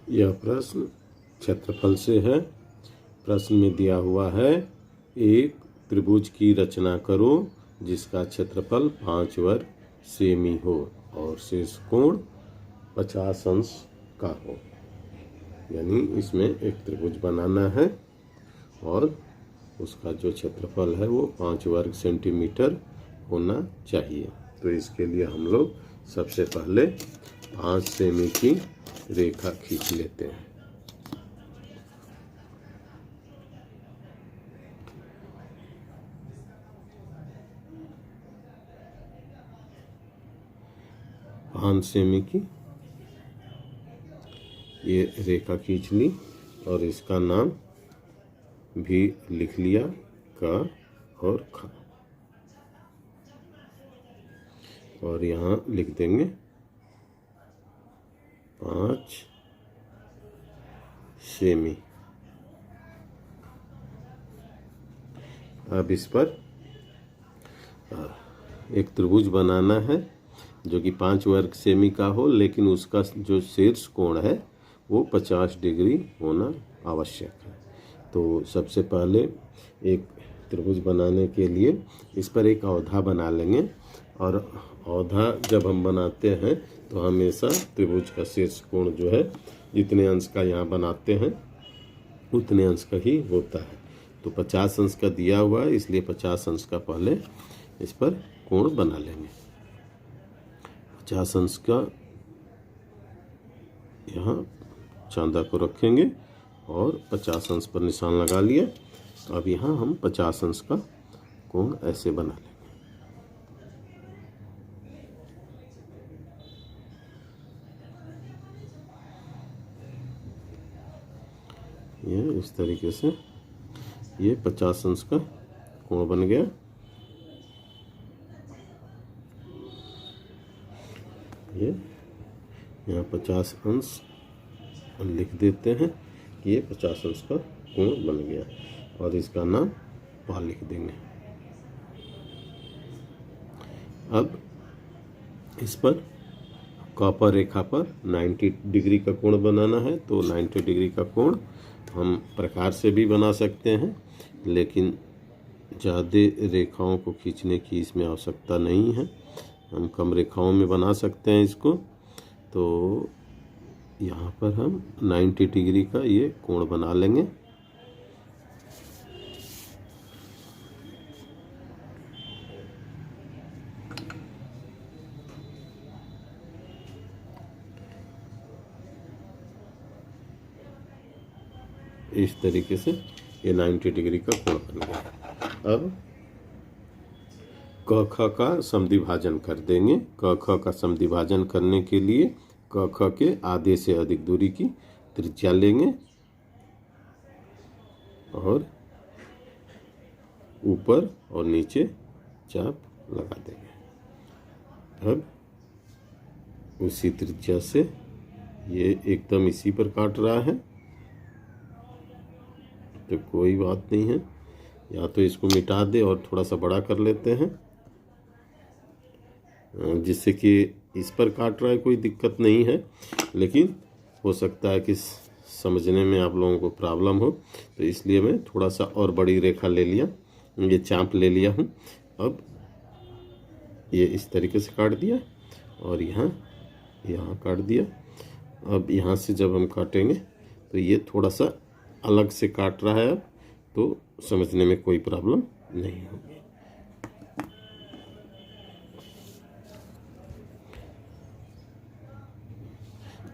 यह प्रश्न क्षेत्रफल से है। प्रश्न में दिया हुआ है, एक त्रिभुज की रचना करो जिसका क्षेत्रफल 5 वर्ग सेमी हो और शेष कोण 50 अंश का हो। यानी इसमें एक त्रिभुज बनाना है और उसका जो क्षेत्रफल है वो 5 वर्ग सेंटीमीटर होना चाहिए। तो इसके लिए हम लोग सबसे पहले 5 सेमी की रेखा खींच लेते हैं। पाँच सेमी की ये रेखा खींच ली और इसका नाम भी लिख लिया, क और ख। और यहाँ लिख देंगे 5 सेमी। अब इस पर एक त्रिभुज बनाना है जो कि 5 वर्ग सेमी का हो, लेकिन उसका जो शीर्ष कोण है वो 50 डिग्री होना आवश्यक है। तो सबसे पहले एक त्रिभुज बनाने के लिए इस पर एक औधा बना लेंगे। और औधा जब हम बनाते हैं तो हमेशा त्रिभुज का शीर्ष कोण जो है जितने अंश का यहाँ बनाते हैं उतने अंश का ही होता है। तो 50 अंश का दिया हुआ है, इसलिए 50 अंश का पहले इस पर कोण बना लेंगे। 50 अंश का यहाँ चांदा को रखेंगे और 50 अंश पर निशान लगा लिया। अब यहाँ हम 50 अंश का कोण ऐसे बना लेंगे। ये इस तरीके से ये 50 अंश का कोण बन गया। ये यहाँ 50 अंश लिख देते हैं कि ये 50 अंश का कोण बन गया और इसका नाम पा लिख देंगे। अब इस पर कॉपर रेखा पर 90 डिग्री का कोण बनाना है। तो 90 डिग्री का कोण हम प्रकार से भी बना सकते हैं, लेकिन ज़्यादा रेखाओं को खींचने की इसमें आवश्यकता नहीं है। हम कम रेखाओं में बना सकते हैं इसको। तो यहाँ पर हम 90 डिग्री का ये कोण बना लेंगे। इस तरीके से ये 90 डिग्री का कोण बन गया। अब क ख का समद्विभाजन कर देंगे। क ख का समद्विभाजन करने के लिए क ख के आधे से अधिक दूरी की त्रिज्या लेंगे और ऊपर और नीचे चाप लगा देंगे। अब उसी त्रिज्या से ये एकदम इसी पर काट रहा है तो कोई बात नहीं है, या तो इसको मिटा दे और थोड़ा सा बड़ा कर लेते हैं जिससे कि इस पर काट रहा है कोई दिक्कत नहीं है, लेकिन हो सकता है कि समझने में आप लोगों को प्रॉब्लम हो, तो इसलिए मैं थोड़ा सा और बड़ी रेखा ले लिया, ये चाप ले लिया हूँ। अब ये इस तरीके से काट दिया और यहाँ काट दिया। अब यहाँ से जब हम काटेंगे तो ये थोड़ा सा अलग से काट रहा है, अब तो समझने में कोई प्रॉब्लम नहीं होगी।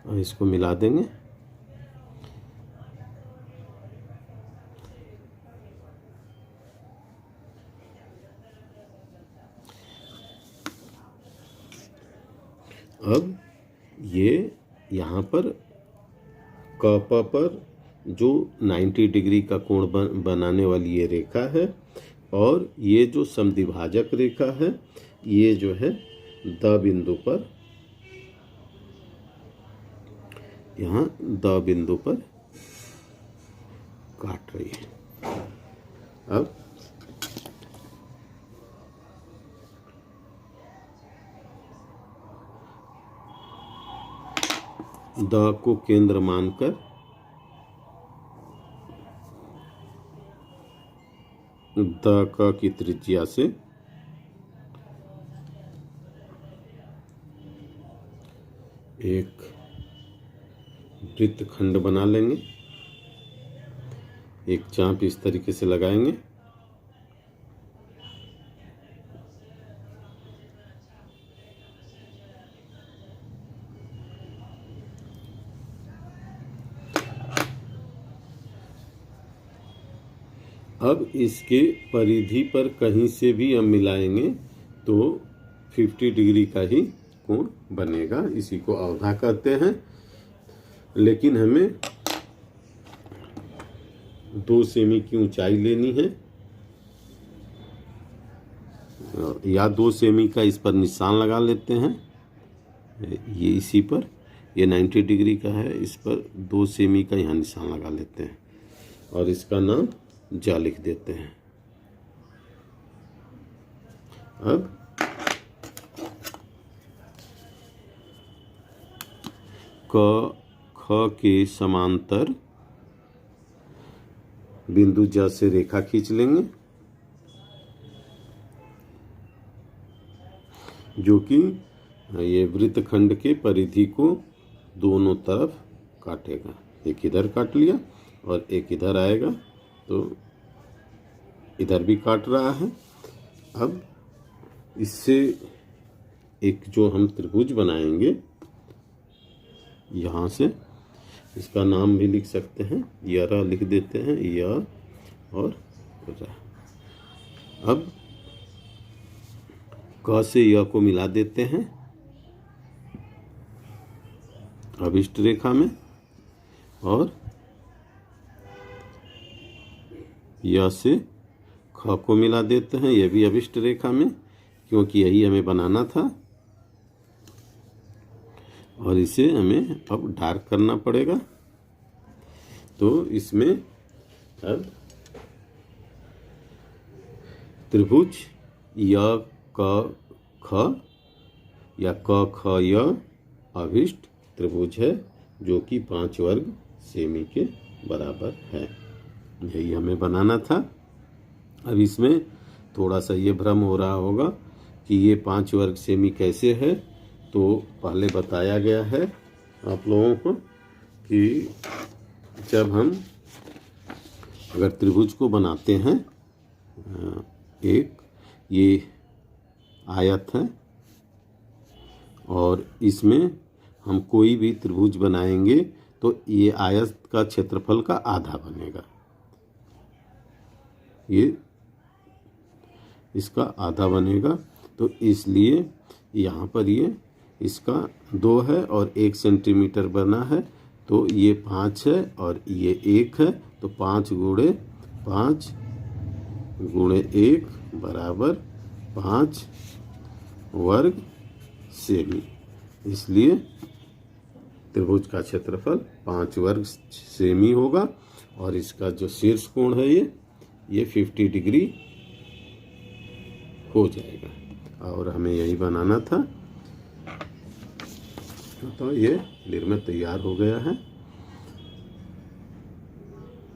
और इसको मिला देंगे। अब ये यहाँ पर क प पर जो 90 डिग्री का कोण बनाने वाली ये रेखा है और ये जो समद्विभाजक रेखा है ये जो है द बिंदु पर, यहाँ द बिंदु पर काट रही है। अब द को केंद्र मानकर द क की त्रिज्या से एक वृत्तखंड बना लेंगे। एक चाप इस तरीके से लगाएंगे। अब इसके परिधि पर कहीं से भी हम मिलाएंगे तो 50 डिग्री का ही कोण बनेगा। इसी को अवधा कहते हैं। लेकिन हमें 2 सेमी की ऊंचाई लेनी है या 2 सेमी का इस पर निशान लगा लेते हैं। ये इसी पर, ये 90 डिग्री का है, इस पर 2 सेमी का यहाँ निशान लगा लेते हैं और इसका नाम जा लिख देते हैं। अब क ख के समांतर बिंदु ज से रेखा खींच लेंगे जो कि ये वृत्तखंड के परिधि को दोनों तरफ काटेगा। एक इधर काट लिया और एक इधर आएगा, तो इधर भी काट रहा है। अब इससे एक जो हम त्रिभुज बनाएंगे, यहाँ से इसका नाम भी लिख सकते हैं, यरा लिख देते हैं, य और रा। अब क से य को मिला देते हैं अभिष्ट रेखा में और य से ख को मिला देते हैं, यह भी अभिष्ट रेखा में, क्योंकि यही हमें बनाना था। और इसे हमें अब डार्क करना पड़ेगा। तो इसमें अब त्रिभुज य क ख या क ख य अभिष्ट त्रिभुज है जो कि 5 वर्ग सेमी के बराबर है। यही हमें बनाना था। अब इसमें थोड़ा सा ये भ्रम हो रहा होगा कि ये 5 वर्ग सेमी कैसे है। तो पहले बताया गया है आप लोगों को कि जब हम अगर त्रिभुज को बनाते हैं, एक ये आयत है और इसमें हम कोई भी त्रिभुज बनाएंगे तो ये आयत का क्षेत्रफल का आधा बनेगा। ये इसका आधा बनेगा, तो इसलिए यहाँ पर ये इसका 2 है और 1 सेंटीमीटर बना है, तो ये 5 है और ये 1 है, तो 5 गुणे 1 बराबर 5 वर्ग सेमी। इसलिए त्रिभुज का क्षेत्रफल 5 वर्ग सेमी होगा और इसका जो शीर्ष कोण है ये 50 डिग्री हो जाएगा। और हमें यही बनाना था। तो ये निर्मित तैयार हो गया है।